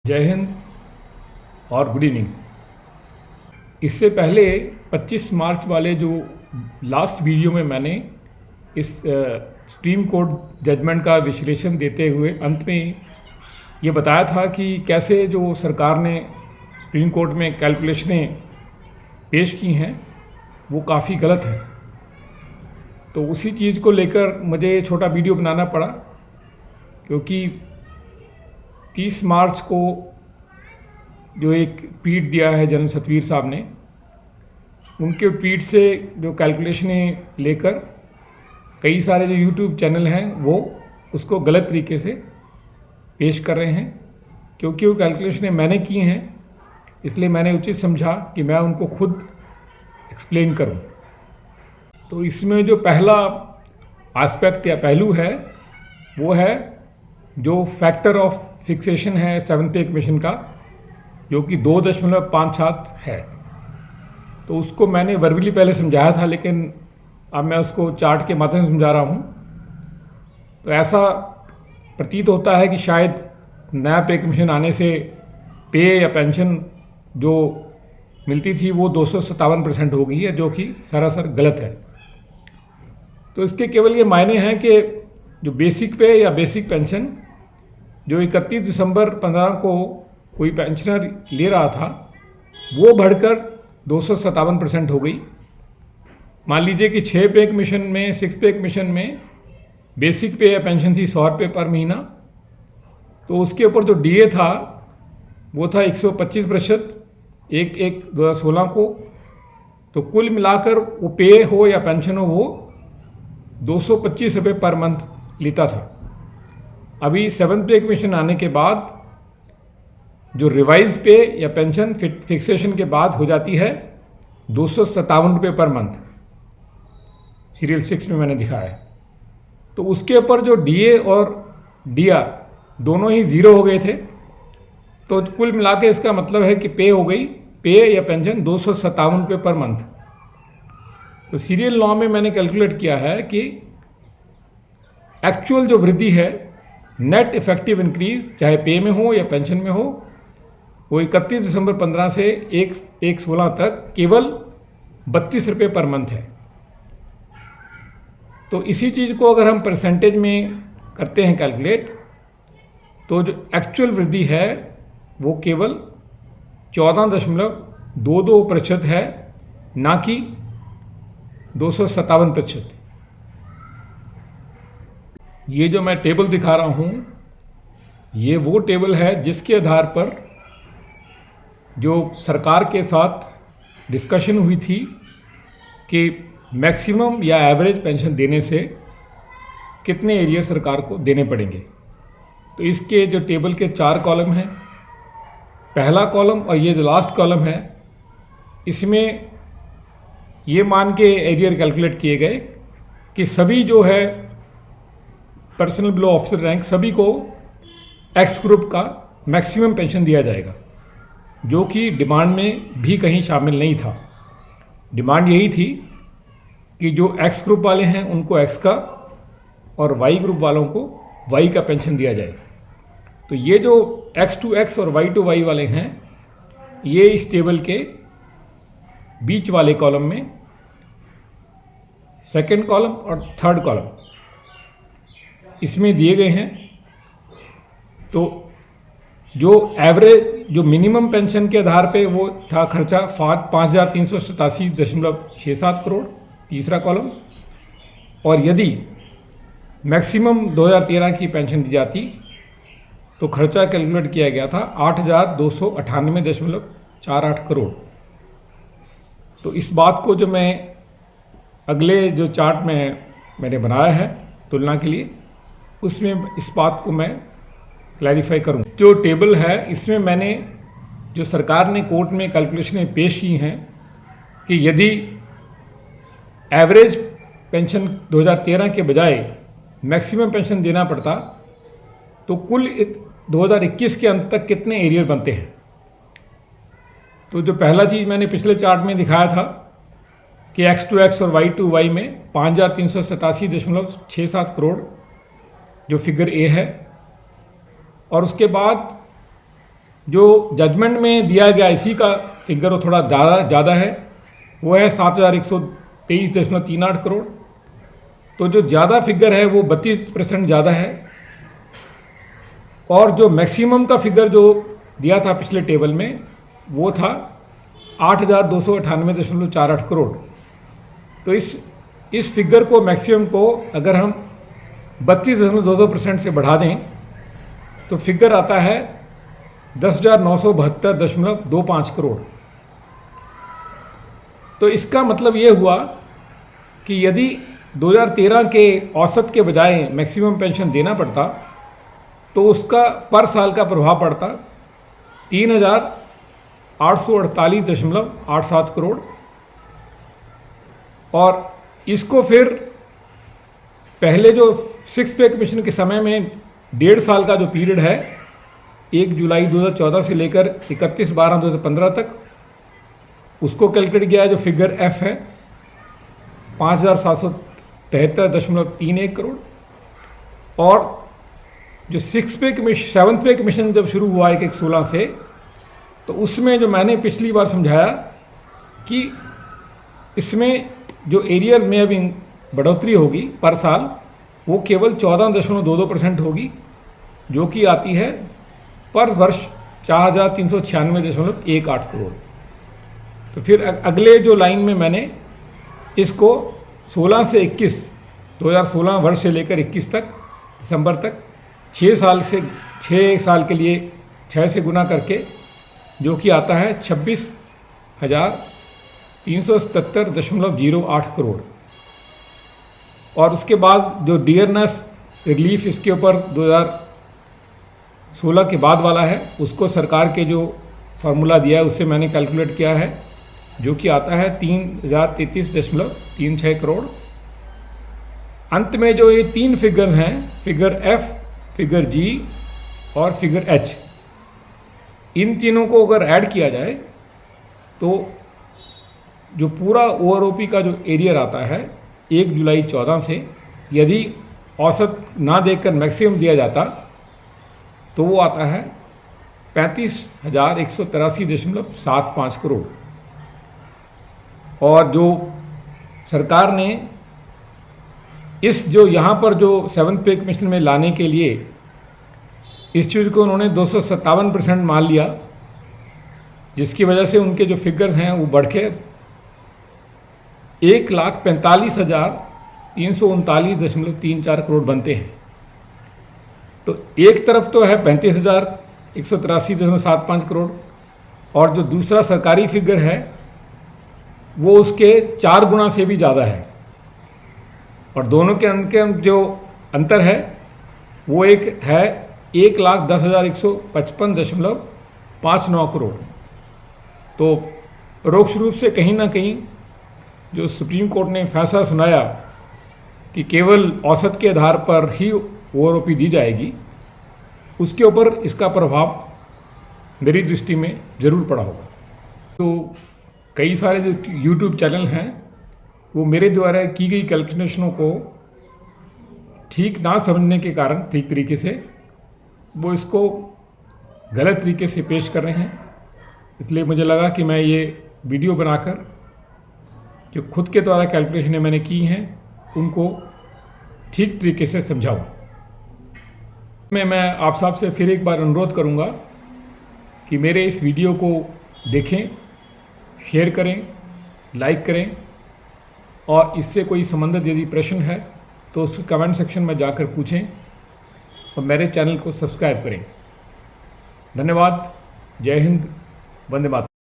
जय हिंद और good evening. इससे पहले 25 मार्च वाले जो लास्ट वीडियो में मैंने इस सुप्रीम कोर्ट जजमेंट का विश्लेषण देते हुए अंत में ये बताया था कि कैसे जो सरकार ने सुप्रीम कोर्ट में कैलकुलेशनें पेश की हैं वो काफ़ी गलत हैं। तो उसी चीज़ को लेकर मुझे छोटा वीडियो बनाना पड़ा, क्योंकि 30 मार्च को जो एक ट्वीट दिया है जनरल सतवीर साहब ने, उनके ट्वीट से जो कैलकुलेशनें लेकर कई सारे जो यूट्यूब चैनल हैं वो उसको गलत तरीके से पेश कर रहे हैं। क्योंकि वो कैलकुलेशनें मैंने की हैं, इसलिए मैंने उचित समझा कि मैं उनको खुद एक्सप्लेन करूं। तो इसमें जो पहला एस्पेक्ट या पहलू है वो है जो फैक्टर ऑफ फिक्सेशन है 7th पे कमीशन का, जो कि 2.57 है। तो उसको मैंने वर्बली पहले समझाया था, लेकिन अब मैं उसको चार्ट के माध्यम से समझा रहा हूँ। तो ऐसा प्रतीत होता है कि शायद नया पे कमीशन आने से पे या पेंशन जो मिलती थी वो 257% हो गई है, जो कि सरासर गलत है। तो इसके केवल ये मायने हैं कि जो बेसिक पे या बेसिक पेंशन जो 31 दिसंबर 15 को कोई पेंशनर ले रहा था वो बढ़कर 257% हो गई। मान लीजिए कि 6 पे कमीशन में 6 पे कमीशन में बेसिक पे या पेंशन थी 100 रुपये पर महीना, तो उसके ऊपर जो डीए था वो था 125% 1/1/2016 को। तो कुल मिलाकर वो पे हो या पेंशन हो वो 225 रुपये पर मंथ लेता था। अभी 7th पे कमीशन आने के बाद जो रिवाइज पे या पेंशन फिक्सेशन के बाद हो जाती है 257 रुपये पर मंथ, सीरियल 6 में मैंने दिखाया है। तो उसके ऊपर जो डीए और डीआर दोनों ही ज़ीरो हो गए थे। तो कुल मिला के इसका मतलब है कि पे हो गई, पे या पेंशन 257 रुपये पर मंथ। तो सीरियल लॉ में मैंने कैलकुलेट किया है कि एक्चुअल जो वृद्धि है, नेट इफेक्टिव इंक्रीज, चाहे पे में हो या पेंशन में हो, वो 31 दिसंबर 15 से 1/1/16 तक केवल 32 रुपये पर मंथ है। तो इसी चीज़ को अगर हम परसेंटेज में करते हैं कैलकुलेट, तो जो एक्चुअल वृद्धि है वो केवल 14.22% है, ना कि 257%। ये जो मैं टेबल दिखा रहा हूँ ये वो टेबल है जिसके आधार पर जो सरकार के साथ डिस्कशन हुई थी कि मैक्सिमम या एवरेज पेंशन देने से कितने एरियर सरकार को देने पड़ेंगे। तो इसके जो टेबल के 4 कॉलम हैं, पहला कॉलम और ये जो लास्ट कॉलम है, इसमें ये मान के एरियर कैलकुलेट किए गए कि सभी जो है पर्सनल बिलो ऑफिसर रैंक सभी को एक्स ग्रुप का मैक्सिमम पेंशन दिया जाएगा, जो कि डिमांड में भी कहीं शामिल नहीं था। डिमांड यही थी कि जो एक्स ग्रुप वाले हैं उनको एक्स का और वाई ग्रुप वालों को वाई का पेंशन दिया जाए। तो ये जो एक्स टू एक्स और वाई टू वाई वाले हैं, ये इस टेबल के बीच वाले कॉलम में सेकंड कॉलम और थर्ड कॉलम इसमें दिए गए हैं। तो जो एवरेज जो मिनिमम पेंशन के आधार पे वो था खर्चा 5,387.67 करोड़, तीसरा कॉलम। और यदि मैक्सिमम 2013 की पेंशन दी जाती तो खर्चा कैलकुलेट किया गया था 8,298.48 करोड़। तो इस बात को जो मैं अगले जो चार्ट में मैंने बनाया है तुलना के लिए, उसमें इस बात को मैं क्लैरिफाई करूँ। जो टेबल है इसमें मैंने जो सरकार ने कोर्ट में कैलकुलेशनें पेश की हैं कि यदि एवरेज पेंशन 2013 के बजाय मैक्सिमम पेंशन देना पड़ता तो कुल 2021 के अंत तक कितने एरियर बनते हैं। तो जो पहला चीज़ मैंने पिछले चार्ट में दिखाया था कि एक्स टू एक्स और वाई टू वाई में 5,387.67 करोड़ जो फिगर ए है, और उसके बाद जो जजमेंट में दिया गया इसी का फिगर वो थोड़ा ज़्यादा है, वो है 7,123.38 करोड़। तो जो ज़्यादा फिगर है वो 32% ज़्यादा है। और जो मैक्सिमम का फिगर जो दिया था पिछले टेबल में वो था 8,298.48 करोड़। तो इस फिगर को मैक्सिमम को अगर हम 32.22% से बढ़ा दें तो फिगर आता है 10,972.25 करोड़। तो इसका मतलब ये हुआ कि यदि 2013 के औसत के बजाय मैक्सिमम पेंशन देना पड़ता तो उसका पर साल का प्रभाव पड़ता 3,848.87 करोड़। और इसको फिर पहले जो 6 पे कमीशन के समय में 1.5 साल का जो पीरियड है 1 जुलाई 2014 से लेकर 31/12/2015 तक, उसको कैलकुलेट किया है जो फिगर एफ है 5,773.31 करोड़। और जो 7 पे कमीशन जब शुरू हुआ 1/16 से, तो उसमें जो मैंने पिछली बार समझाया कि इसमें जो एरियर में अभी बढ़ोतरी होगी पर साल वो केवल 14.22% होगी, जो कि आती है पर वर्ष 4,396.18 करोड़। तो फिर अगले जो लाइन में मैंने इसको 16 से 21 2016 वर्ष से लेकर 21 तक दिसंबर तक 6 साल के लिए 6 से गुना करके, जो कि आता है 26,377.08 करोड़। और उसके बाद जो डियरनेस रिलीफ इसके ऊपर 2016 के बाद वाला है, उसको सरकार के जो फार्मूला दिया है उससे मैंने कैलकुलेट किया है, जो कि आता है 3,033.36 करोड़। अंत में जो ये 3 फिगर हैं, फिगर एफ, फिगर जी और फिगर एच, इन तीनों को अगर ऐड किया जाए तो जो पूरा ओआरओपी का जो एरियर आता है 1 जुलाई 14 से, यदि औसत ना देकर मैक्सिमम दिया जाता तो वो आता है 35,183.75 करोड़। और जो सरकार ने इस जो यहाँ पर जो 7th पे कमीशन में लाने के लिए इस चीज़ को उन्होंने 257% मान लिया, जिसकी वजह से उनके जो फिगर्स हैं वो बढ़ के 1,45,339.34 करोड़ बनते हैं। तो एक तरफ तो है 35,183.75 करोड़, और जो दूसरा सरकारी फिगर है वो उसके 4 गुना से भी ज़्यादा है। और दोनों के जो अंतर है वो एक है 1,10,155.59 करोड़। तो परोक्ष रूप से कहीं ना कहीं जो सुप्रीम कोर्ट ने फैसला सुनाया कि केवल औसत के आधार पर ही ओआरओपी दी जाएगी, उसके ऊपर इसका प्रभाव मेरी दृष्टि में ज़रूर पड़ा होगा। तो कई सारे जो यूट्यूब चैनल हैं वो मेरे द्वारा की गई कैलकुलेशनों को ठीक ना समझने के कारण ठीक तरीके से वो इसको गलत तरीके से पेश कर रहे हैं। इसलिए मुझे लगा कि मैं ये वीडियो बनाकर जो खुद के द्वारा कैलकुलेशनें मैंने की हैं उनको ठीक तरीके से समझाऊं। मैं आप सबसे फिर एक बार अनुरोध करूंगा कि मेरे इस वीडियो को देखें, शेयर करें, लाइक करें, और इससे कोई संबंधित यदि प्रश्न है तो उस कमेंट सेक्शन में जाकर पूछें और मेरे चैनल को सब्सक्राइब करें। धन्यवाद। जय हिंद। वंदे मातरम।